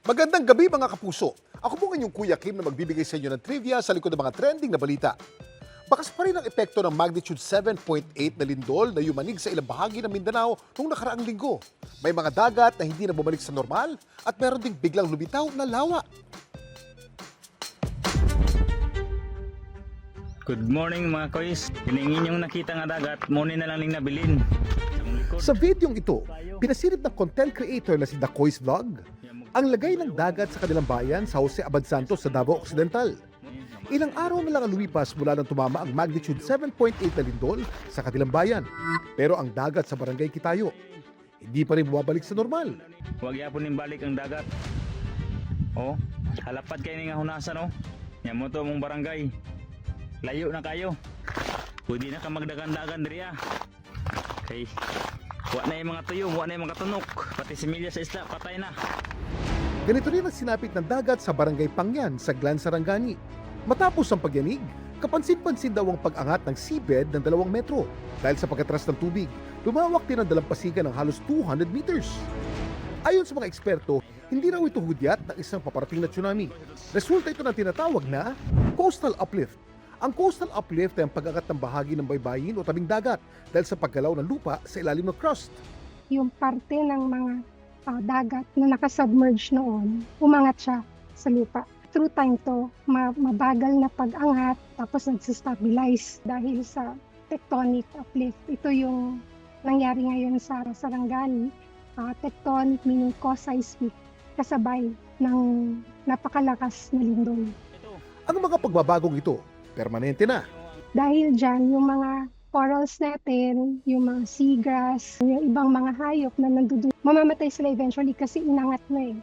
Magandang gabi mga kapuso. Ako po ang inyong Kuya Kim na magbibigay sa inyo ng trivia sa likod ng mga trending na balita. Bakas pa rin ang epekto ng magnitude 7.8 na lindol na yumanig sa ilang bahagi ng Mindanao noong nakaraang linggo. May mga dagat na hindi na bumalik sa normal at meron ding biglang lumitaw na lawa. Good morning mga kois. Hiningin yung nakita nga dagat, muna na lang ning nabilin. Sa videong ito, pinasilip ng content creator na si Dakoy's Vlog ang lagay ng dagat sa kanilang bayan sa Jose Abad Santos sa Davao Occidental. Ilang araw na lang ang lumipas mula nang tumama ang magnitude 7.8 na lindol sa kanilang bayan. Pero ang dagat sa Barangay Kitayo, hindi pa rin bumabalik sa normal. Huwag yapon ning balik ang dagat. Oh, halapad kayo nga hunasan oh. Yamo to mong barangay. Layo na kayo. Pwede na ka magdagan-dagan diri ah. Okay. Wa na yung mga tuyo, wa na yung mga tunok. Pati similya sa isla, patay na. Ganito rin ang sinapit ng dagat sa Barangay Pangyan sa Glan Sarangani. Matapos ang pagyanig, kapansin-pansin daw ang pag-angat ng seabed ng 2 metro. Dahil sa pagkatras ng tubig, lumawak din ang dalampasigan ng halos 200 meters. Ayon sa mga eksperto, hindi raw ito hudyat ng isang paparating na tsunami. Resulta ito ng tinatawag na coastal uplift. Ang coastal uplift ay ang pag-angat ng bahagi ng baybayin o tabing dagat dahil sa paggalaw ng lupa sa ilalim ng crust. Yung parte ng mga dagat na nakasubmerge noon, umangat siya sa lupa. Through time to, mabagal na pag-angat tapos nagsistabilize dahil sa tectonic uplift. Ito yung nangyari ngayon sa Sarangani. Tectonic meaning co-seismic, kasabay ng napakalakas na lindol. Ang mga pagbabagong ito, permanente na. Dahil dyan, yung mga corals natin, yung mga seagrass, yung ibang mga hayop na nandun, mamamatay sila eventually kasi inangat na eh.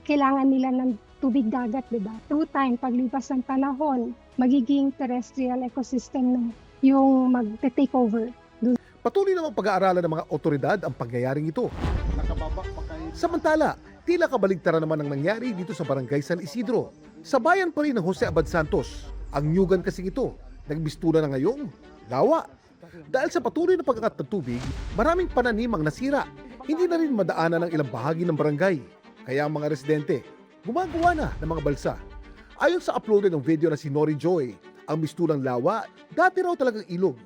Kailangan nila ng tubig dagat, di ba? Through time, paglipas ng panahon, magiging terrestrial ecosystem na yung mag-take over. Patuloy namang pag-aaralan ng mga otoridad ang pangyayaring ito. Samantala, tila kabaligtaran naman ang nangyari dito sa Barangay San Isidro. Sa bayan pa rin ng Jose Abad Santos, ang nyugan kasing ito, nagbistula na ngayong lawa. Dahil sa patuloy na pag-angat ng tubig, maraming pananim ang nasira. Hindi na rin madaanan ng ilang bahagi ng barangay. Kaya ang mga residente, gumagawa na ng mga balsa. Ayon sa uploaded ng video na si Nori Joy, ang mistulang lawa, dati raw talagang ilog.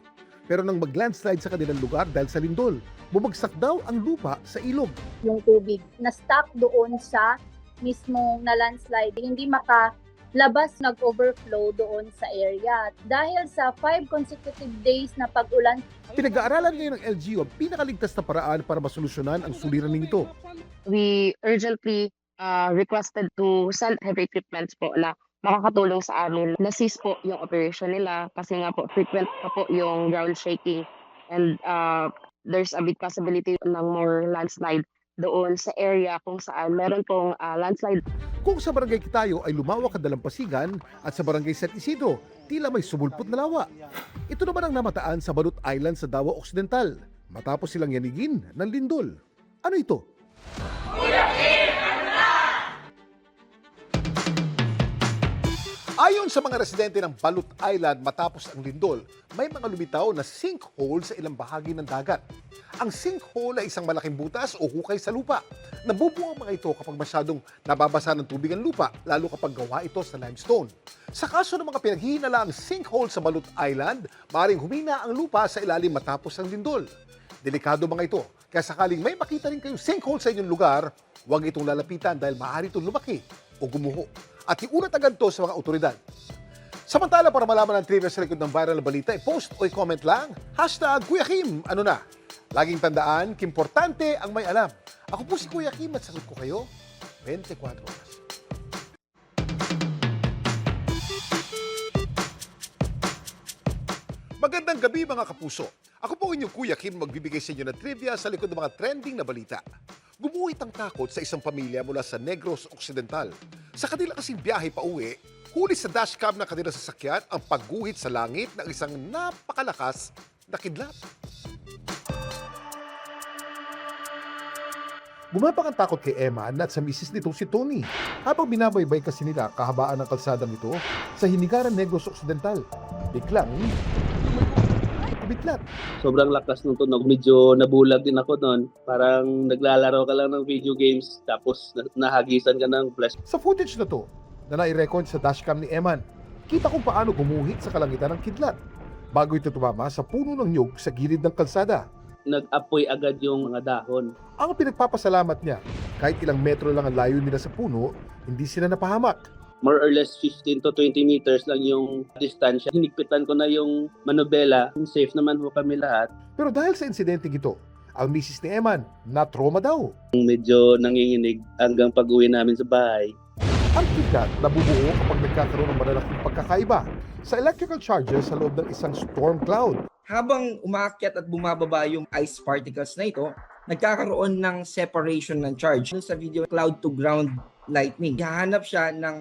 Pero nang mag-landslide sa kanilang lugar dahil sa lindol, bumagsak daw ang lupa sa ilog. Yung tubig na stuck doon sa mismong na landslide, hindi makalabas, nag-overflow doon sa area. Dahil sa 5 consecutive days na pag-ulan, Pinag-aaralan ngayon ng LGU ang pinakaligtas na paraan para masolusyonan ang suliraning ito. We urgently requested to send heavy equipments po na makakatulong sa amin. Na-cease po yung operation nila kasi nga po frequent pa po yung ground shaking and there's a big possibility ng more landslide doon sa area kung saan meron pong landslide. Kung sa Barangay Kitayo ay lumawak ang dalampasigan at sa Barangay San Isidro, tila may sumulpot na lawa. Ito naman ang namataan sa Balut Island sa Davao Occidental matapos silang yanigin ng lindol. Ano ito? Ayon sa mga residente ng Balut Island matapos ang lindol, may mga lumitaw na sinkhole sa ilang bahagi ng dagat. Ang sinkhole ay isang malaking butas o hukay sa lupa. Nabubuo ang mga ito kapag masyadong nababasa ng tubig ang lupa, lalo kapag gawa ito sa limestone. Sa kaso ng mga pinaghihinalaang sinkhole sa Balut Island, maaaring humina ang lupa sa ilalim matapos ang lindol. Delikado mga ito, kaya sakaling may makita rin kayong sinkhole sa inyong lugar, huwag itong lalapitan dahil maaari itong lumaki o gumuho. At iunat agad to sa mga otoridad. Samantala, para malaman ang trivia sa likod ng viral na balita, i-post o i-comment lang, #Kuya Kim, ano na? Laging tandaan, kimportante ang may alam. Ako po si Kuya Kim at sagot ko kayo, 24 oras. Magandang gabi mga kapuso. Ako po inyong Kuya Kim magbibigay sa inyo ng trivia sa likod ng mga trending na balita. Gumuhit ang takot sa isang pamilya mula sa Negros Occidental. Sa kanila kasing biyahe pa uwi, huli sa dashcam ng kanilang sasakyan ang pagguhit sa langit ng isang napakalakas na kidlat. Bumabak ang takot kay Emma at sa misis nitong si Tony habang binabaybay kasi nila kahabaan ng kalsadang ito sa Hinigaran, Negros Occidental. Biglang nakabitlat. Sobrang lakas ng tunog. Medyo nabulag din ako noon. Parang naglalaro ka lang ng video games tapos nahagisan ka ng flash. Sa footage na to, na nai-record sa dashcam ni Eman, kita kung paano gumuhit sa kalangitan ng kidlat bago ito tumama sa puno ng nyug sa gilid ng kalsada. Nag-apoy agad yung mga dahon. Ang pinagpapasalamat niya, kahit ilang metro lang ang layo nila sa puno, hindi sila napahamak. More or less 15 to 20 meters lang yung distansya. Hinigpitan ko na yung manubela. Safe naman ho kami lahat. Pero dahil sa insidente ito, ang misis ni Eman, na-trauma daw. Medyo nanginginig hanggang pag-uwi namin sa bahay. Ang kidlat nabubuo kapag nagkakaroon ng malalaking pagkakaiba sa electrical charges sa loob ng isang storm cloud. Habang umaakyat at bumababa yung ice particles na ito, nagkakaroon ng separation ng charge. Sa video, cloud to ground lightning. Hahanap siya ng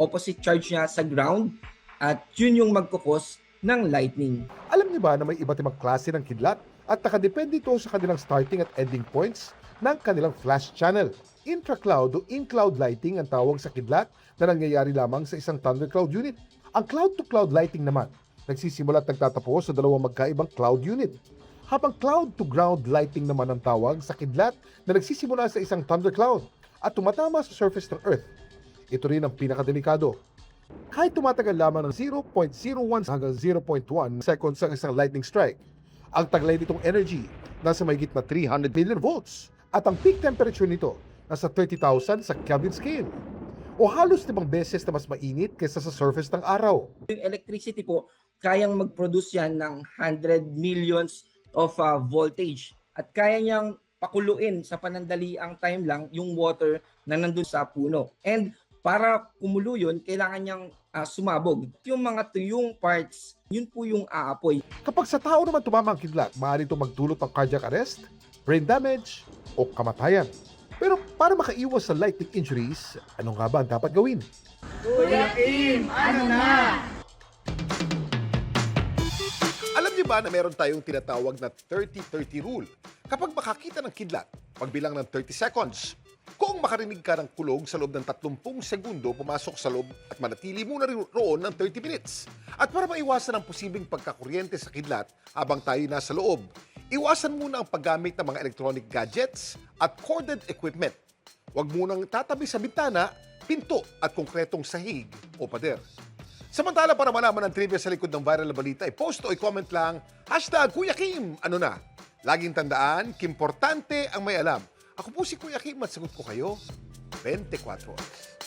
opposite charge niya sa ground at yun yung magkukos ng lightning. Alam niyo ba na may iba't ibang klase ng kidlat at nakadepende ito sa kanilang starting at ending points ng kanilang flash channel. Intra-cloud o in-cloud lighting ang tawag sa kidlat na nangyayari lamang sa isang thundercloud unit. Ang cloud-to-cloud lighting naman, nagsisimula at nagtatapos sa dalawang magkaibang cloud unit. Habang cloud-to-ground lighting naman ang tawag sa kidlat na nagsisimula sa isang thundercloud at tumatama sa surface ng Earth. Ito rin ang pinakadelikado. Kahit tumatagal lamang ng 0.01 hanggang 0.1 seconds ang isang lightning strike, ang taglay nitong energy nasa mahigit na 300 million volts at ang peak temperature nito nasa 30,000 sa Kelvin scale o halos 5 beses na mas mainit kaysa sa surface ng araw. Yung electricity po, kayang mag-produce yan ng 100 millions of voltage at kaya niyang pakuluin sa panandaliang time lang yung water na nandun sa puno. And para kumulo yun, kailangan niyang sumabog. Yung mga tuyong parts, yun po yung aapoy. Kapag sa tao naman tumama ang kidlat, maaari itong magdulot ng cardiac arrest, brain damage, o kamatayan. Pero para makaiwas sa lightning injuries, ano nga ba ang dapat gawin? Alam niyo ba na meron tayong tinatawag na 30-30 rule? Kapag makakita ng kidlat, pagbilang ng 30 seconds, kung makarinig ka ng kulog sa loob ng 30 segundo, pumasok sa loob at manatili muna roon ng 30 minutes. At para maiwasan ang posibleng pagkakuryente sa kidlat habang tayo nasa loob, iwasan muna ang paggamit ng mga electronic gadgets at corded equipment. Huwag munang tatabi sa bintana, pinto at konkretong sahig o pader. Samantala, para malaman ang trivia sa likod ng viral na balita, i-post o i-comment lang, #Kuya Kim, ano na? Laging tandaan, kimportante ang may alam. Ako po si Kuya Kim at sagot ko kayo 24 oras.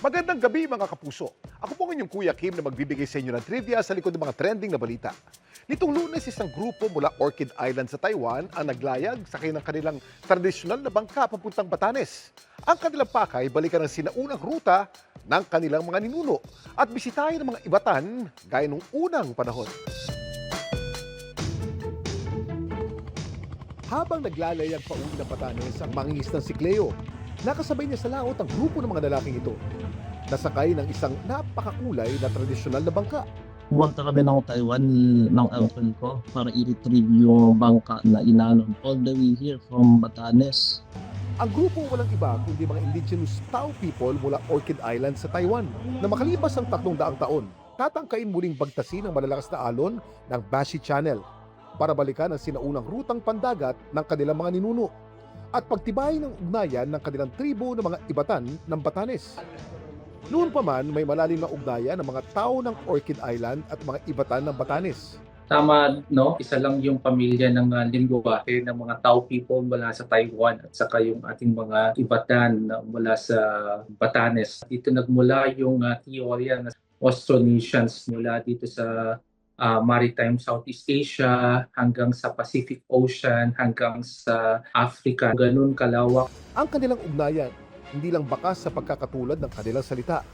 Magandang gabi mga kapuso. Ako po ang inyong Kuya Kim na magbibigay sa inyo ng trivia sa likod ng mga trending na balita. Nitong Lunes, isang grupo mula Orchid Island sa Taiwan ang naglayag sakay ng kanilang tradisyonal na bangka papuntang Batanes. Ang kanilang pakay balikan ang sinaunang ruta ng kanilang mga ninuno at bisitahin ng mga ibatan gaya nung unang panahon. Habang naglalayag pa uwi ng Batanes ang mangingisdang si Cleo, nakasabay niya sa laot ang grupo ng mga lalaking ito. Nasakay ng isang napakakulay na tradisyonal na bangka. Pumunta kami ng Taiwan ng uncle ko para i-retrieve yung bangka na inanon all the way here from Batanes. Ang grupo walang iba kundi mga indigenous Tao people mula Orchid Island sa Taiwan na makalipas ang 300 taon, tatangkain muling bagtasin ang malalakas na alon ng Bashi Channel para balikan ang sinaunang rutang pandagat ng kanilang mga ninuno at pagtibayin ng ugnayan ng kanilang tribo ng mga ibatan ng Batanes. Noon pa man, may malalim na ugnayan ng mga tao ng Orchid Island at mga ibatan ng Batanes. Tama, no? Isa lang yung pamilya ng lingwahe ng mga Tao people mula sa Taiwan at saka yung ating mga ibatan mula sa Batanes. Dito nagmula yung teorya ng Austronesians mula dito sa maritime Southeast Asia hanggang sa Pacific Ocean hanggang sa Africa. Ganun kalawak. Ang kanilang ugnayan, hindi lang bakas sa pagkakatulad ng kanilang salita,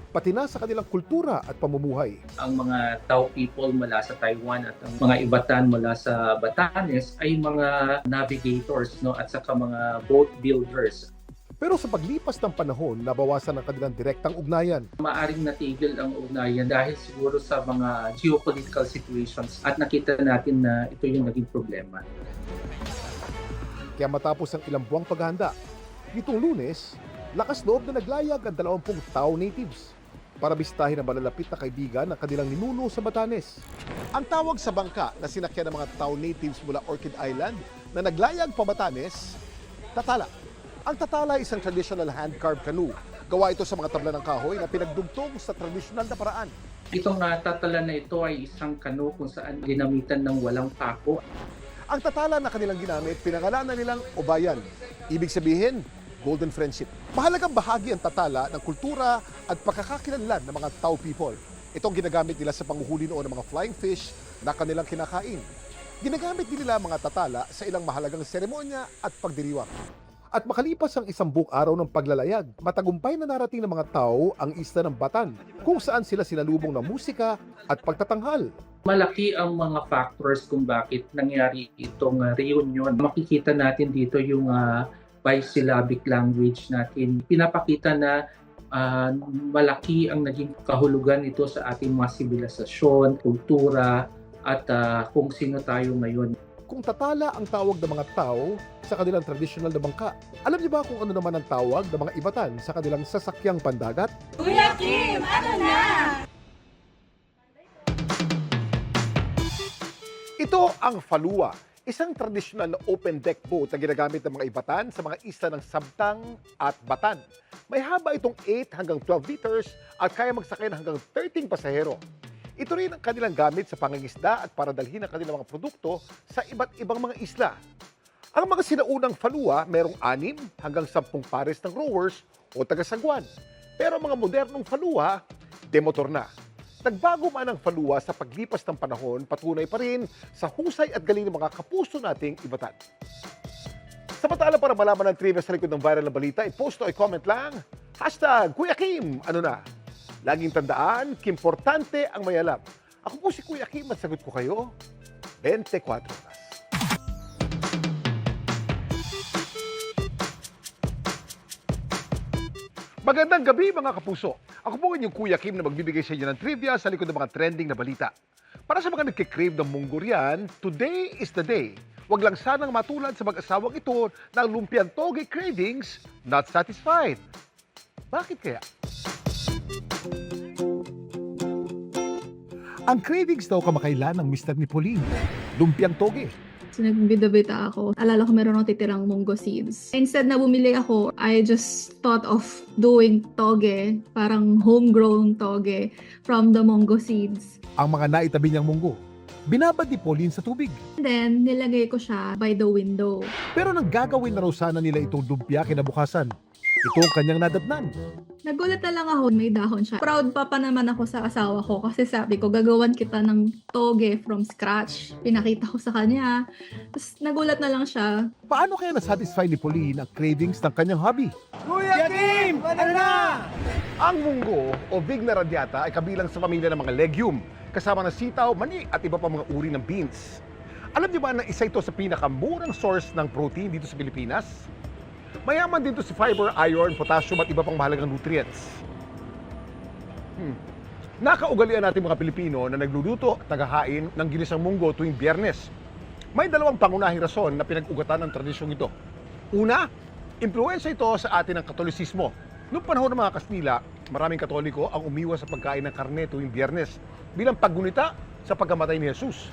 pati na sa kanilang kultura at pamumuhay. Ang mga Tao people mula sa Taiwan at ang mga ibatan mula sa Batanes ay mga navigators, no, at saka mga boat builders. Pero sa paglipas ng panahon, nabawasan ang kanilang direktang ugnayan. Maaring natigil ang ugnayan dahil siguro sa mga geopolitical situations at nakita natin na ito yung naging problema. Kaya matapos ang ilang buwang paghahanda, nitong Lunes, Lakas loob na naglayag ang 20 Tao natives para bistahin ang malalapit na kaibigan ng kanilang ninuno sa Batanes. Ang tawag sa bangka na sinakyan ng mga Tao natives mula Orchid Island na naglayag pa Batanes, tatala. Ang tatala ay isang traditional hand-carved canoe. Gawa ito sa mga tabla ng kahoy na pinagdugtong sa tradisyonal na paraan. Itong tatala na ito ay isang kano kung saan ginamitan ng walang pako. Ang tatala na kanilang ginamit, pinangalanan nilang Obayan. Ibig sabihin, Golden Friendship. Mahalagang bahagi ang tatala ng kultura at pagkakakilanlan ng mga Tao people. Itong ginagamit nila sa panguhuli noon ng mga flying fish na kanilang kinakain. Ginagamit din nila ang mga tatala sa ilang mahalagang seremonya at pagdiriwang. At makalipas ang 1 buong araw ng paglalayag, matagumpay na narating ng mga Tao ang isla ng Batan, kung saan sila sinalubong ng musika at pagtatanghal. Malaki ang mga factors kung bakit nangyari itong reunion. Makikita natin dito yung bisyllabic language natin. Pinapakita na malaki ang naging kahulugan ito sa ating mga sibilisasyon, kultura, at kung sino tayo ngayon. Kung tatala ang tawag ng mga Tao sa kanilang tradisyonal na bangka, alam niyo ba kung ano naman ang tawag ng mga Ibatan sa kanilang sasakyang pandagat? Kuya Kim, ano na? Ito ang Falua, isang tradisyonal na open deck boat na ginagamit ng mga Ibatan sa mga isla ng Sabtang at Batan. May haba itong 8 hanggang 12 meters at kaya magsakay ng hanggang 13 pasahero. Ito rin ang kanilang gamit sa pangingisda at para dalhin ang kanilang mga produkto sa iba't ibang mga isla. Ang mga sinaunang Falua, merong 6 hanggang 10 pares ng rowers o tagasagwan. Pero ang mga modernong Falua, demotor na. Nagbago man ang Falua sa paglipas ng panahon, patunay pa rin sa husay at galing ng mga kapuso nating Ibatan. Samantala para malaman ang trivia sa likod ng viral na balita, i-post o i-comment lang, #Kuya Kim, ano na? Laging tandaan, kimportante ang may alam. Ako po si Kuya Kim at sagot ko kayo, 24 oras. Magandang gabi mga kapuso. Ako po inyong Kuya Kim na magbibigay sa inyo ng trivia sa likod ng mga trending na balita. Para sa mga nagkikrave ng munggo riyan, today is the day. Huwag lang sanang matulad sa mag-asawang ito ng lumpiang toge cravings, not satisfied. Bakit kaya? Ang cravings daw kamakailan ng Mr. ni Pauline, lumpiang toge. So, nagbida-bida ako. Alala ko meron akong titirang munggo seeds. Instead na bumili ako, I just thought of doing toge, parang homegrown toge from the munggo seeds. Ang mga naitabi niyang munggo, binabad ni Pauline sa tubig. And then, nilagay ko siya by the window. Pero nang gagawin na raw sana nila itong lumpia kinabukasan, ito ang kanyang nadatnan. Nagulat na lang ako, may dahon siya. Proud pa naman ako sa asawa ko kasi sabi ko, gagawan kita ng toge from scratch. Pinakita ko sa kanya. Tapos nagulat na lang siya. Paano kaya nasatisfy ni Pauline ang cravings ng kanyang hobby? Kuya Kim, ano na? Ang munggo o Vigna radiata ay kabilang sa pamilya ng mga legume, kasama ng sitaw, mani at iba pa mga uri ng beans. Alam niyo ba na isa ito sa pinakamurang source ng protein dito sa Pilipinas? Mayaman din ito sa fiber, iron, potassium at iba pang mahalagang nutrients. Nakaugalian natin mga Pilipino na nagluluto at naghahain ng ginisang munggo tuwing Biyernes. May 2 pangunahing rason na pinag-ugatan ng tradisyong ito. Una, impluwensya ito sa atin ng Katolisismo. Noong panahon ng mga Kastila, maraming Katoliko ang umiwas sa pagkain ng karne tuwing Biyernes bilang paggunita sa pagkamatay ni Jesus.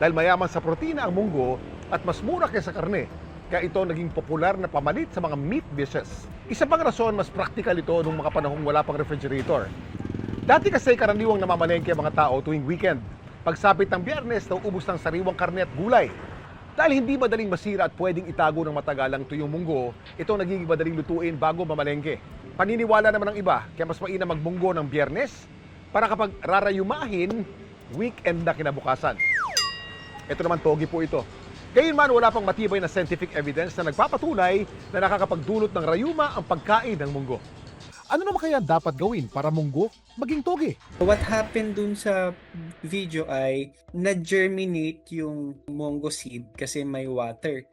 Dahil mayaman sa protina ang munggo at mas mura kaysa karne, kaya ito naging popular na pamalit sa mga meat dishes. Isa pang rason, mas practical ito nung mga panahong wala pang refrigerator. Dati kasi karaniwang namamalengke ang mga tao tuwing weekend. Pagsapit ng Biyernes, nauubos ng sariwang karne at gulay. Dahil hindi madaling masira at pwedeng itago ng matagalang tuyong munggo, ito nagiging madaling lutuin bago mamalengke. Paniniwala naman ng iba, kaya mas mainam magmunggo ng Biyernes para kapag rarayumahin, weekend na kinabukasan. Ito naman togi po ito. Gayunman, wala pang matibay na scientific evidence na nagpapatunay na nakakapagdulot ng rayuma ang pagkain ng munggo. Ano naman kaya dapat gawin para munggo maging toge? What happened dun sa video ay na-germinate yung munggo seed kasi may water.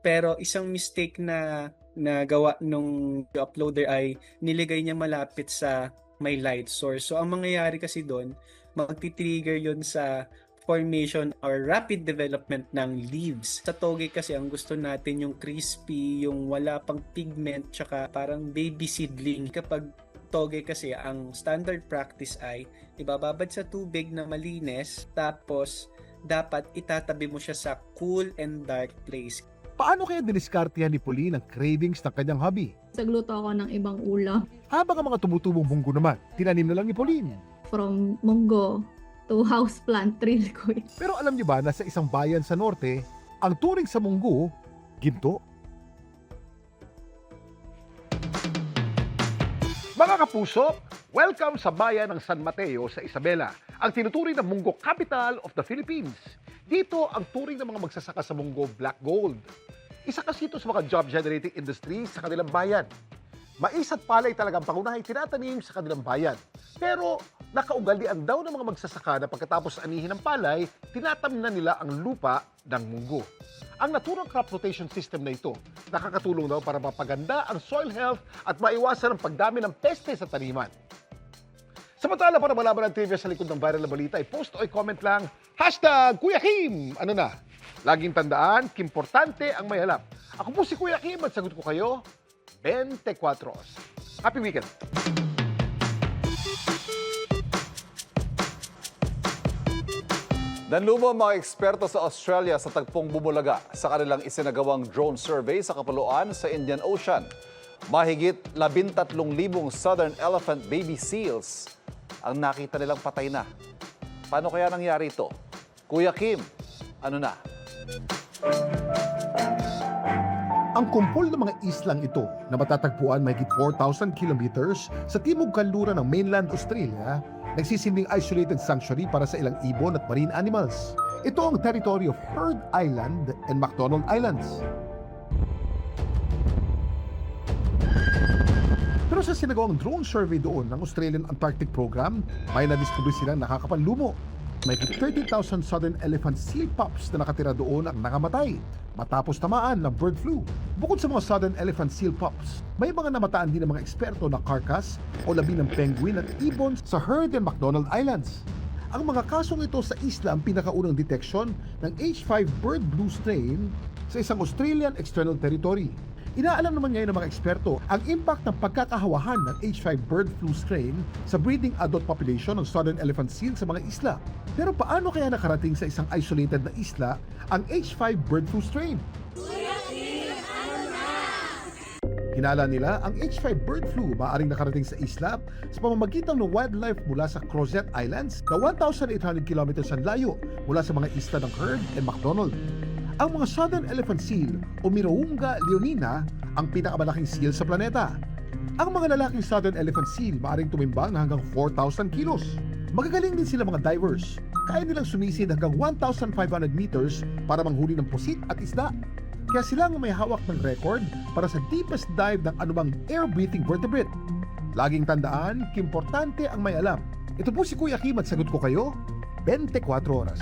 Pero isang mistake na nagawa nung uploader ay niligay niya malapit sa may light source. So ang mangyayari kasi doon, magti-trigger yon sa formation or rapid development ng leaves. Sa toge kasi ang gusto natin yung crispy, yung wala pang pigment, tsaka parang baby seedling. Kapag toge kasi ang standard practice ay ibababad sa tubig na malinis, tapos dapat itatabi mo siya sa cool and dark place. Paano kaya diniskartehan ni Pauline ang cravings ng kanyang hobby? Nagluto ako ng ibang ulam. Habang ang mga tumutubong munggo naman, tinanim na lang ni Pauline. From munggo to houseplant, thrill ko eh. Pero alam niyo ba na sa isang bayan sa norte, ang turing sa munggo, ginto? Mga kapuso, welcome sa bayan ng San Mateo sa Isabela, ang tinuturing na munggo capital of the Philippines. Dito ang turing ng mga magsasaka sa munggo black gold. Isa kasi ito sa mga job-generating industries sa kanilang bayan. Mais at palay talagang pangunahing tinatanim sa kanilang bayan. Pero nakaugalian daw ng mga magsasaka na pagkatapos anihin ng palay, tinatamnan nila ang lupa ng munggo. Ang natural crop rotation system na ito, nakakatulong daw para mapaganda ang soil health at maiwasan ang pagdami ng peste sa taniman. Samantala, para malaman ang trivia sa likod ng viral na balita, i-post o i-comment lang, #Kuya Kim! Ano na? Laging tandaan, kimportante ang may alam. Ako po si Kuya Kim at sagot ko kayo, 24 oras. Happy weekend! Nanlumo ang mga eksperto sa Australia sa tagpong bumulaga sa kanilang isinagawang drone survey sa kapuluan sa Indian Ocean. Mahigit 13,000 southern elephant baby seals ang nakita nilang patay na. Paano kaya nangyari ito? Kuya Kim, ano na? Ang kumpol ng mga islang ito na matatagpuan mahigit 4,000 kilometers sa timog kanluran ng mainland Australia, nagsisinding isolated sanctuary para sa ilang ibon at marine animals. Ito ang territory of Heard Island and McDonald Islands. Pero sa sinagawang drone survey doon ng Australian Antarctic Program, may nadiskubre silang nakakapanlumo. May 30,000 southern elephant seal pups na nakatira doon ang nakamatay matapos tamaan ng bird flu. Bukod sa mga southern elephant seal pups, may mga namataan din ng mga eksperto na carcass o labi ng penguin at ibon sa Heard and McDonald Islands. Ang mga kasong ito sa isla ang pinakaunang deteksyon ng H5 bird flu strain sa isang Australian external territory. Inaalam naman ngayon ng mga eksperto ang impact ng pagkakahawahan ng H5 bird flu strain sa breeding adult population ng southern elephant seal sa mga isla. Pero paano kaya nakarating sa isang isolated na isla ang H5 bird flu strain? Hinala nila ang H5 bird flu maaaring nakarating sa isla sa pamamagitan ng wildlife mula sa Crozet Islands na 1,800 kilometers ang layo mula sa mga isla ng Heard and McDonald. Ang mga southern elephant seal o Mirounga leonina ang pinakamalaking seal sa planeta. Ang mga lalaking southern elephant seal maaaring tumimbang na hanggang 4,000 kilos. Magagaling din sila mga divers. Kaya nilang sumisid hanggang 1,500 meters para manghuli ng pusit at isda. Kaya sila ang may hawak ng record para sa deepest dive ng anumang air-breathing vertebrate. Laging tandaan, kimportante ang may alam. Ito po si Kuya Kim at sagot ko kayo, 24 oras.